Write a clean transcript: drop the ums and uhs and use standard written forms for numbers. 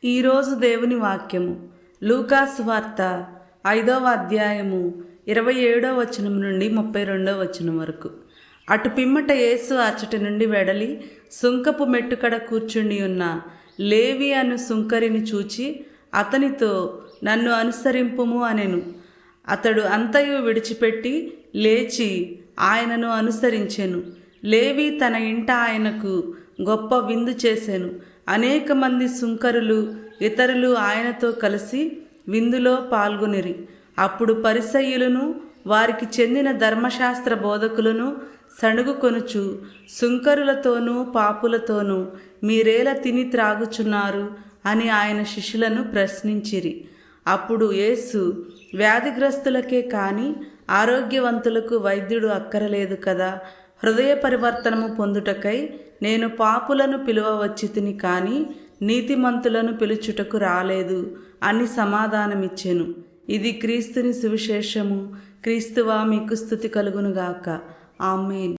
ఈరోజు దేవుని వాక్యము లూకాసు వార్త 5వ అధ్యాయము 27వ వచనం నుండి 32వ వచనం వరకు. అటు పిమ్మట యేసు అచ్చటి నుండి వెడలి సుంకపు మెట్టుకడ కూర్చుండి ఉన్న లేవి అను సుంకరిని చూచి అతనితో, నన్ను అనుసరింపుము అనెను. అతడు అంతయు విడిచిపెట్టి లేచి ఆయనను అనుసరించెను. లేవి తన ఇంట ఆయనకు గొప్ప విందు చేసెను. అనేక మంది సుంకరులు ఇతరులు ఆయనతో కలిసి విందులో పాల్గొనిరి. అప్పుడు పరిసయ్యులను వారికి చెందిన ధర్మశాస్త్ర బోధకులను సణుగుకొనుచు, సుంకరులతోనూ పాపులతోనూ మీరేలా తిని త్రాగుచున్నారు అని ఆయన శిష్యులను ప్రశ్నించిరి. అప్పుడు యేసు, వ్యాధిగ్రస్తులకే కాని ఆరోగ్యవంతులకు వైద్యుడు అక్కరలేదు కదా, హృదయ పరివర్తనము పొందుటకై నేను పాపులను పిలువవచ్చితిని కానీ నీతిమంతులను పిలుచుటకు రాలేదు అని సమాధానమిచ్చెను. ఇది క్రీస్తుని సువిశేషము. క్రీస్తువా, మీకు స్తుతి కలుగునుగాక. ఆమేన్.